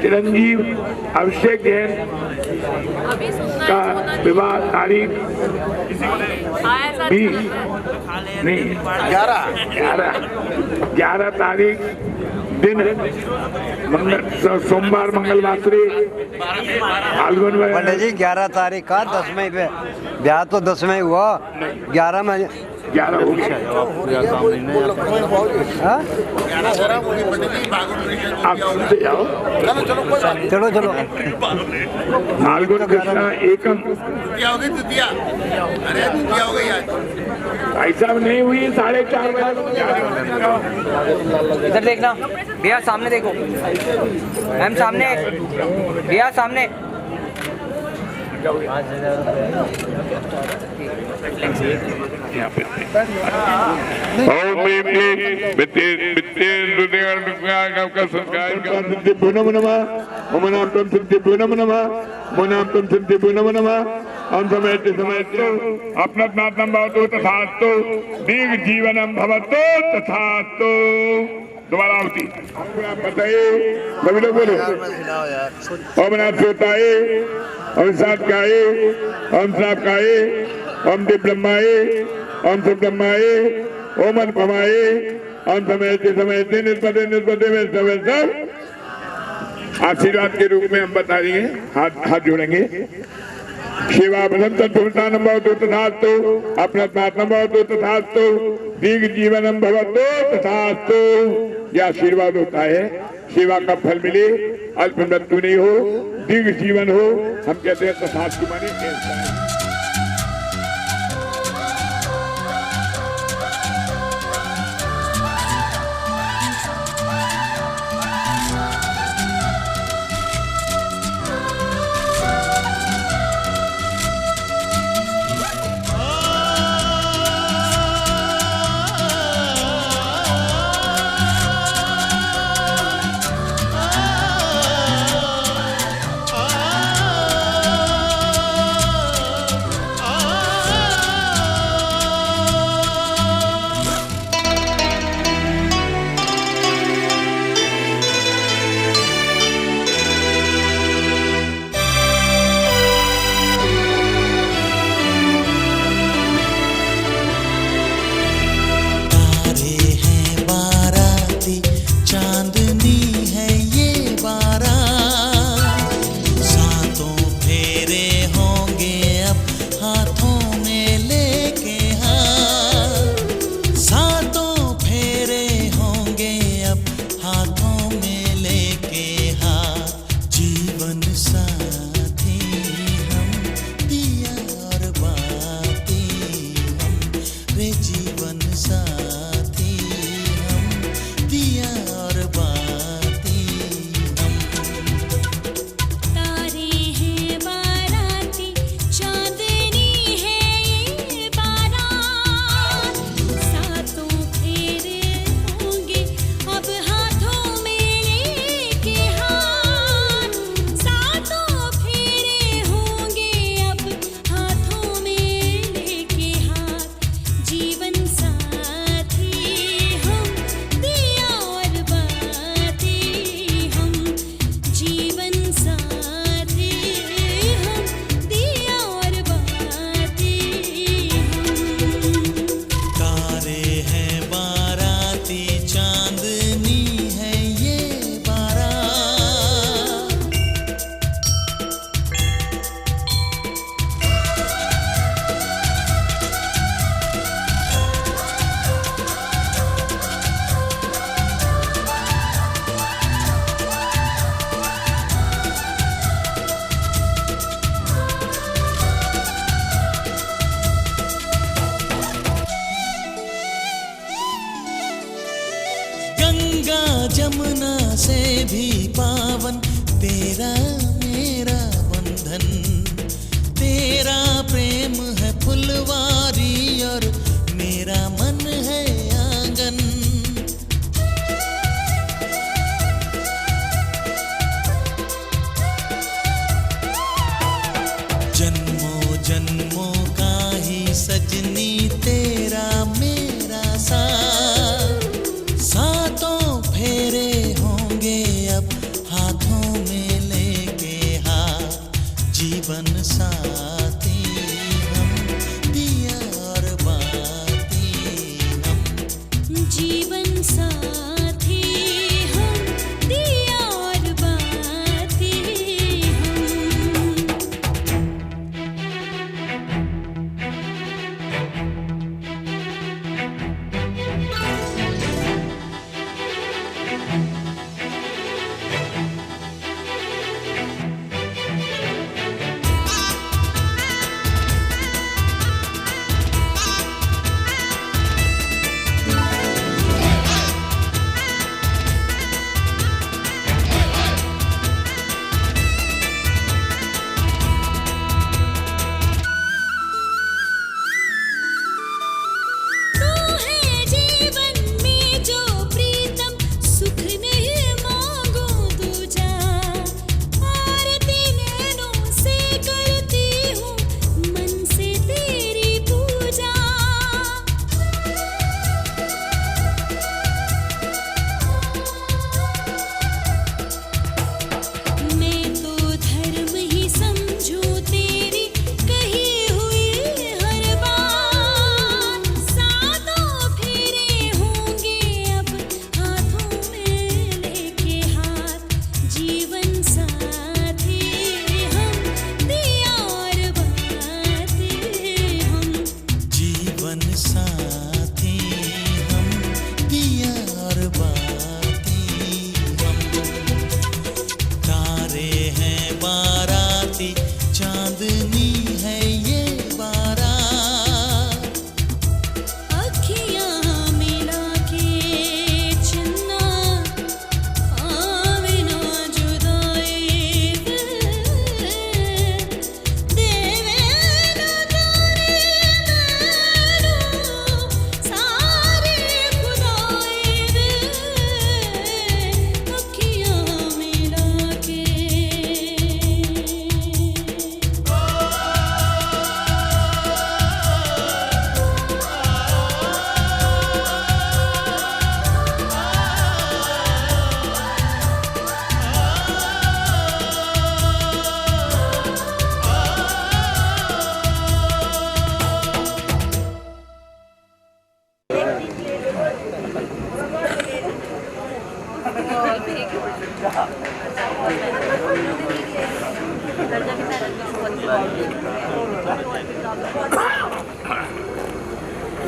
चिरंजीव अभिषेक जैन का विवाह तारीख भी नहीं 11 तारीख दिन सोमवार मंगलवासरी फाल्गुन में। पंडित जी 11 तारीख का 10 मई पे ब्याह तो 10 मई हुआ 11 में 11 हो गया। आप सुनते जाओ। चलो चलो फाल्गुन कृष्णा एकम ऐसा नहीं हुई 4:30 बजे। इधर देखना भैया, सामने देखो मैम, सामने भैया, सामने। अपना तथास्तु दीर्घ जीवनम भवतु तथास्तु। दोबारा होती बताइए, सभी लोग बोलो। ओम नाथ सोताए, ओम सात काए, ओम साप काए, ओम दिव ब्रह्माए, ओम सब ब्रह्माए, ओम अनुपमाए, ओम समयते निस्पते में सब आशीर्वाद के रूप में हम बता देंगे। हाथ जोड़ेंगे। शिवा बलम तत्पुरुषा नमो तथास्तु, अपना नमो तथास्तु, दीर्घ जीवनम भवतु तथास्तु। यह आशीर्वाद होता है, सेवा का फल मिले, अल्प मृत्यु नहीं हो, दीर्घ जीवन हो। हम कहते हैं तथास्तु माने तेरा मेरा बंधन, तेरा प्रेम है फुलवारी और मेरा मन है आंगन। जन्मों जन्मों का ही सजनी तेरा मेरा साथ, सातों फेरे होंगे अब हाथों में लेके हाथ, जीवन साथी हम दिया और बाती हम, जीवन साथी हम दिया और बाती हम। तू है जीवन में जो प्रीतम, सुख नहीं मांगू दूजा, आरती नैनों से करती हूँ मन से तेरी पूजा। मैं तो धर्म ही समझूं तेरी कही हुई हर बात, सातों फेरे होंगे अब हाथों में लेके हाथ, जीवन साथी हम दिया और बाती हम। जीवन साथी हम दिया और बाती हम, तारे हैं बाराती चांदनी है ये बारात, अखियाँ मिला के चन्ना आवे ना जुदाई देवे ना जाने मैनू सारी खुदाई अखियाँ मिला के।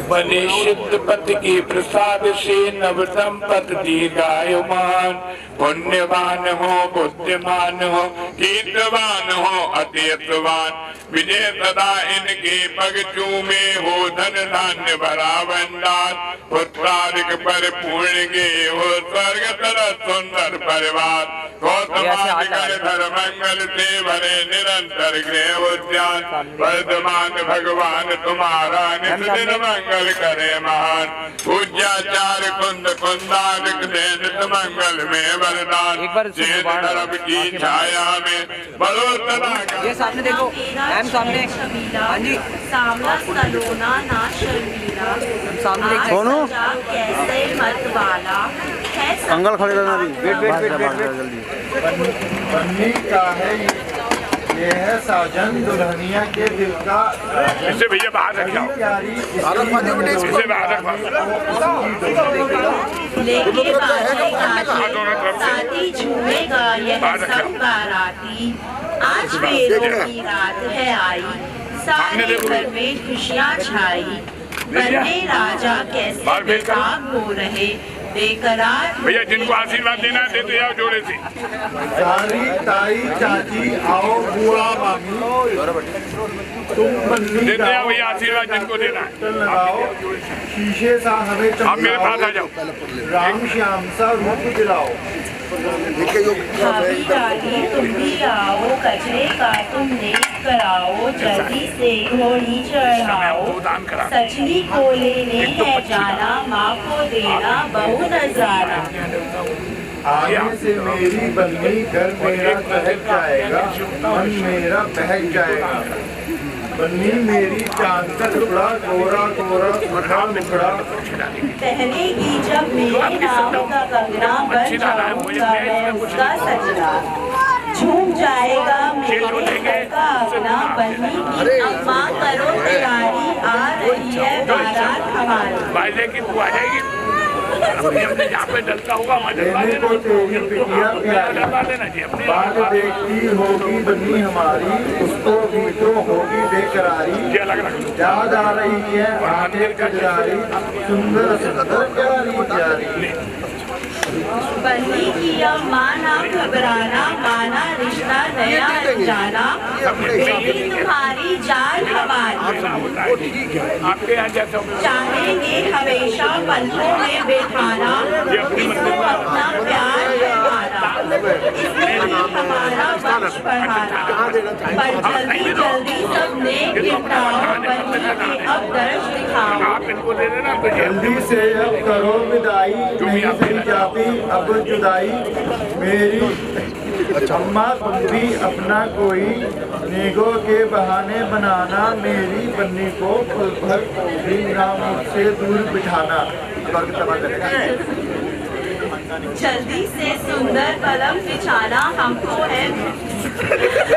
बने शुद्ध पथ के प्रसाद से नव संपत दीर्घायुमान, पुण्यवान हो बुद्धिमान हो कीर्तवान हो अतीतवान, विजय सदा इनके पग चूमे हो धन धान्य भरा भंडार, पुत्रारिक पर पूर्ण गे हो स्वर्ग तरह सुंदर परिवार, घर मंगल से भरे निरंतर गृह उद्यान, वर्धमान भगवान तुम्हारा नित दिन मंगल करे महान, पूज्याचार्य कुंद कुंदारिक दे नित मंगल में वरदान, धर्म की छाया में बड़ोतरा। ये सामने देखो, मैम सामने। हाँ जी सामला सलोना ना शर्मीला, सामने सोनू कैसे मत वाला है अंकल खड़े रहना भी। वेट जल्दी। बन्नी का है ये है साजन दुल्हनिया के दिल का। इसे भैया बाहर रख जाओ, इसे बाहर रखवा। लेके बाजेगा साथी झूमेगा यह सब बाराती, आज फेरों की रात है आई, सारे घर में खुशियाँ छाई, बन्ने राजा कैसे बेताब हो रहे बेकरार। भैया जिनको आशीर्वाद देना है देते जाओ जोड़े से। सारी ताई चाची आओ बुआ मामी तुम बन्नी देते जाओ भैया आशीर्वाद जिनको देना है। लगाओ शीशे सा हमें आप मेरे पास आ जाओ। राम श्याम सा रूप दिलाओ, भाभी डाली तुम भी आओ, कचरे का तुम नेक कराओ, जल्दी से घोड़ी चढ़ाओ, सजनी को लेने है जाना, माँ को देना बहु नजारा। आने से मेरी बन्नी घर मेरा सहक जाएगा, मन मेरा बहक जाएगा। बन्नी मेरी चांद का टुकड़ा, गोरा गोरा मुखड़ा मुखड़ा। पहनेगी जब मेरे नाम का कंगना, बन जाऊंगा मैं उसका सजना। झूम जाएगा मेरे घर का अपना, बन्नी की अम्मा करो तैयारी, आ रही है बारात हमारी। यहाँ पे डलता होगा लेने को तेरी बिटिया प्यारी, बात देखती होगी बन्नी हमारी, उसको भी तो होगी बेकरारी। याद आ रही है आने कजरारी, सुंदर सुंदर प्यारी प्यारी। बन्नी की अम्मा ना घबराना, माना रिश्ता नया जाना, बेटी तुम्हारी जान हमारी। चाहेंगे हमेशा पलकों में बैठाना, इसको अपना प्यार दिखाना, इसमें भी हमारा वंश बढ़ाना। पर जल्दी जल्दी सबने निपटाओ, बन्नी के अब दर्श दिखाओ। जल्दी से अब करो विदाई, नहीं सही जाती अब जुदाई। मेरी अम्मा तुम भी अपना कोई, नेगों के बहाने बनाना, मेरी बन्नी को पल भर भी ना मुझसे दूर बिठाना। जल्दी से सुंदर पलंग बिछाना, हमको है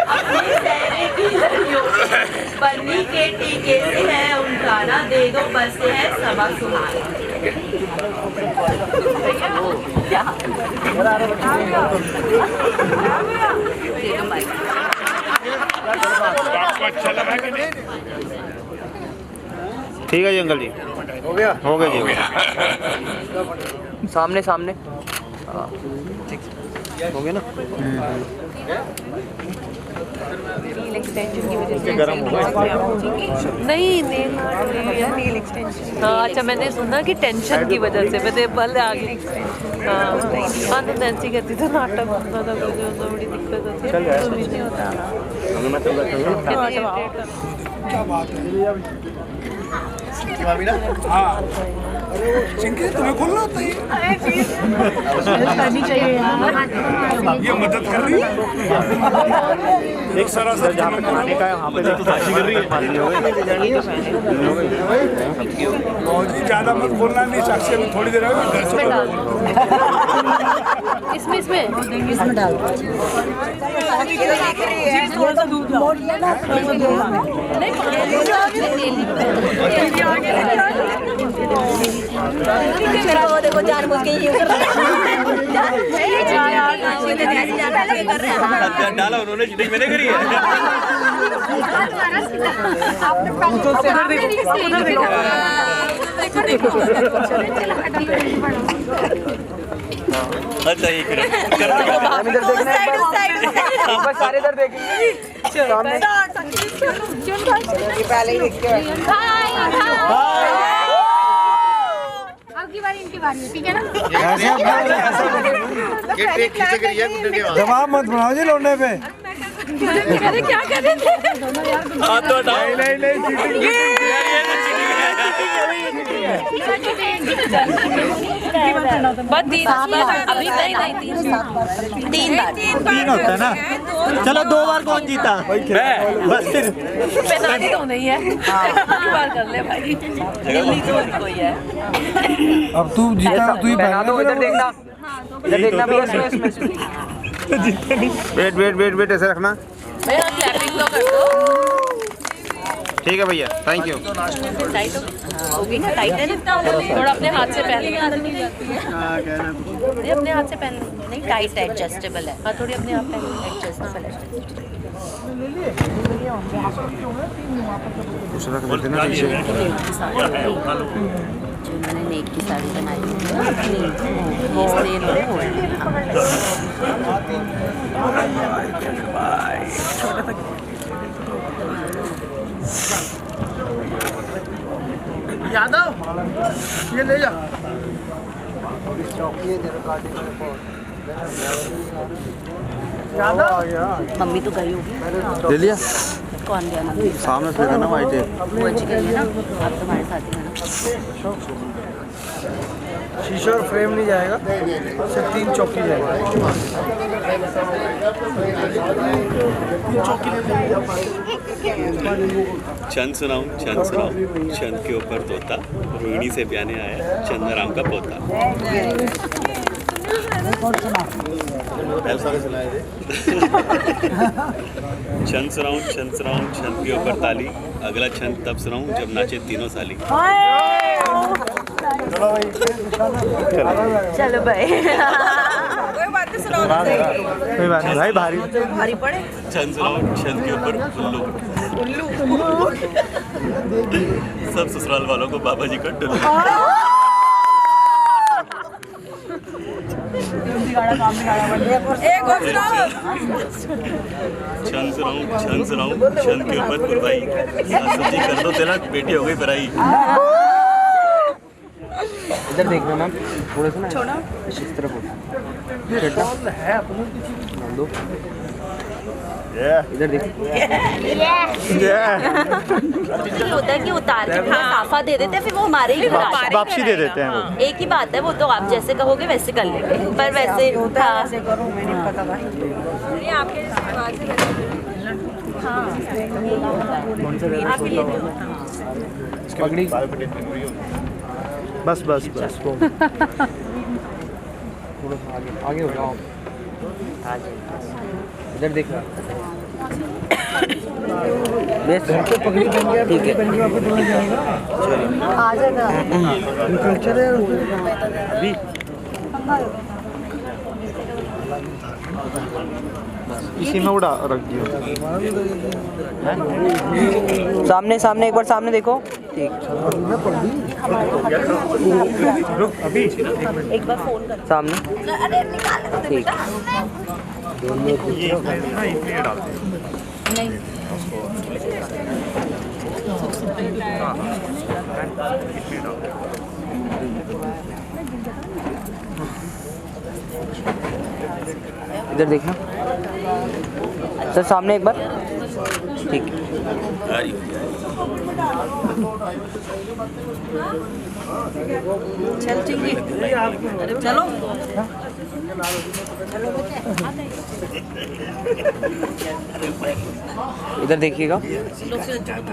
अपने सहरे की लड़ियों, बन्नी के टीके से है उनकाना, दे दो बस है सबा सुहाना। अच्छा लगा कि नहीं? ठीक है जी अंकल जी, हो गया जी। सामने सामने हो गया ना। एक्सटेंशन की वजह से गरम होगा नहीं नील एक्सटेंशन। हाँ अच्छा, मैंने सुना कि टेंशन की वजह से, मैं पहले आ गई। हाँ तो नैन्सी कहती तो नाटक होता था, मुझे बड़ी दिक्कत होती है, तो नहीं होता। क्या बात है हाँ चिंकी, तुम्हें खोलना होता है करनी चाहिए यार, ये मदद कर रही है। एक सरासर जहाँ पे खाने का है वहाँ पे तो साक्षी कर रही है। ज्यादा मत खोलना, नहीं साक्षी अभी थोड़ी देर घर से इसमें डाल थोड़ा सा दूध वो देखो जानबूझ के ही डाला उन्होंने, चीटिंग मैंने करी है। अच्छा ये सारे इधर देखेंगे। आपकी बारी, इनकी बारी, ठीक है ना। जवाब मत बनाओ जी लौटने पे। अरे क्या कर रहे थे? अभी तीन होता है ना। चलो 2 बार कौन जीता? बस फिर पेनाल्टी तो नहीं है, एक बार कर ले भाई, दिल्ली तो कोई है। अब तू जीता, तू ही पहना दो। इधर देखना, इधर देखना भैया, इसमें वेट ऐसे रखना। भैया क्लैपिंग तो कर दो। ठीक है भैया, थैंक यू। टाइट होगी ना, टाइट है ना, थोड़ा अपने हाथ से पहन नहीं, अपने हाथ से पहन नहीं, टाइट है, एडजस्टेबल है। हाँ थोड़ी अपने आप पहन, एडजस्टेबल है। उन्होंने नेक की साड़ी बनाई यादव ये ले जा। मम्मी तो गई होगी। ले लिया कौन गया मम्मी? सामने से देखा ना वाइट है। वो अच्छी गई है ना, आप तुम्हारे साथ ही है ना। शीशा और फ्रेम नहीं जाएगा, सिर्फ 3 चौकी जाएगा। छंद सुनाऊं, छंद सुनाऊं। छंद के ऊपर तोता, रोहिणी से ब्याने आया चंद्राम का पोता। छंद सुनाऊं, छंद सुनाऊं, छंद के ऊपर ताली। अगला छंद तब सुनाऊं जब नाचे तीनों साली। चलो भाई। कोई बात नहीं भाई, भारी पड़े। छंद सुनाऊं, छंद के ऊपर उल्लू। सब ससुराल वालों को बाबा जी का टुल्लू। छंद सुनाऊं, छंद के ऊपर कुर्बाई। सासू जी कर दो तिलक, बेटी हो गई पराई। इधर देखना मैम, थोड़ा सा ना इस तरफ इधर देखो। होता है कि उतार के साफा दे देते हैं, फिर वो हमारे ही वापसी दे देते हैं वो। एक ही बात है, वो तो आप जैसे कहोगे वैसे कर लेंगे, पर वैसे करो मैंने पता पगड़ी बस वो थोड़ा सा आगे हो जाओ। इधर देखना। ठीक है, आ जाएगा। अभी इसी में उड़ा रख दियो। सामने एक बार सामने देखो। ठीक, अभी एक बार फोन कर सामने। अरे निकाल ठीक, नहीं इधर देखना सर, सामने एक बार। ठीक, चल ठीक है, चलो इधर देखिएगा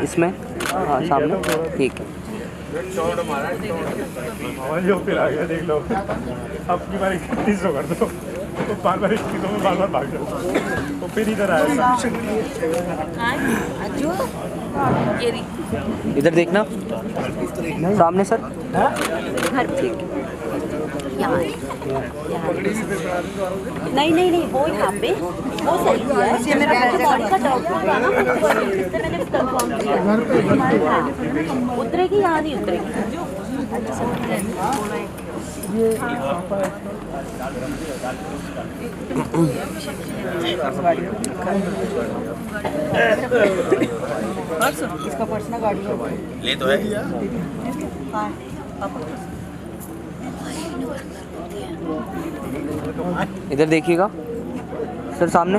इसमें। हाँ सामने। ठीक है, फिर आ गया, देख लो। अब की बार 3100 कर दो, तो बार 2100 में बार भाग जाओ, तो फिर इधर आया। इधर देखना सामने सर। ठीक, नहीं वो यहाँ पे वो सही किया है। मेरा बॉडी का डॉक्टर था ना, मैंने कंफर्म किया। उतरेगी यहाँ नहीं उतरेगी। इसका पर्सनल गाड़ी ले तो है। इधर देखिएगा सर, सामने।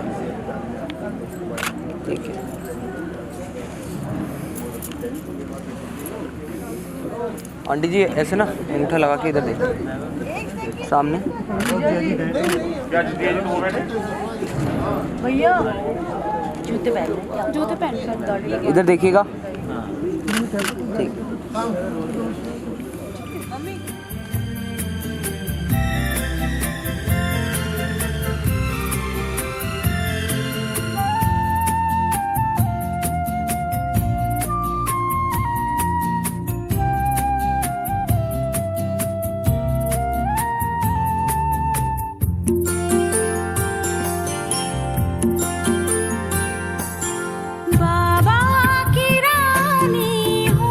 ठीक है, आंटी जी ऐसे ना अंगूठा लगा के इधर देखिए सामने। भैया जूते पहन इधर देखिएगा। ठीक, बाबा की रानी हो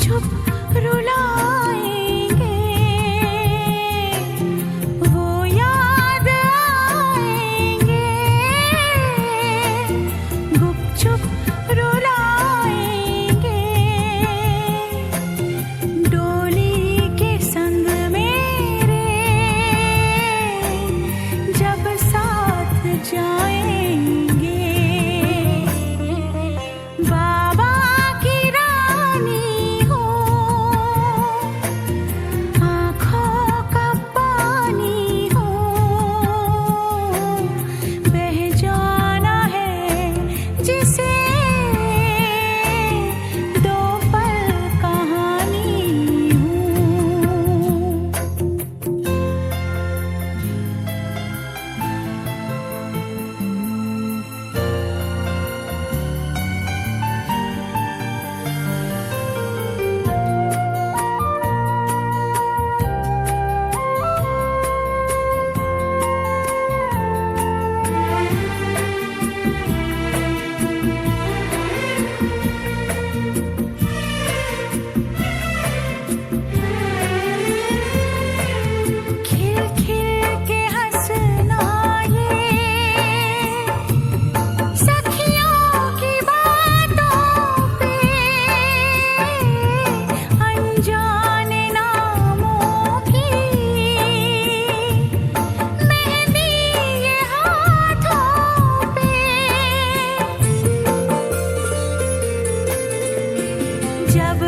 छुप रुलाएंगे, वो याद आएंगे, गुपचुप रुलाएंगे, डोली के संग मेरे जब साथ जाएंगे, बाबा की रानी हो, आँखों का पानी हो, बह जाना है जिसे दो पल कहानी हूँ। खिल खिल के हंसना ये सखियों की बातों पे, अनजाने नामों की मेहंदी ये हाथों पे, जब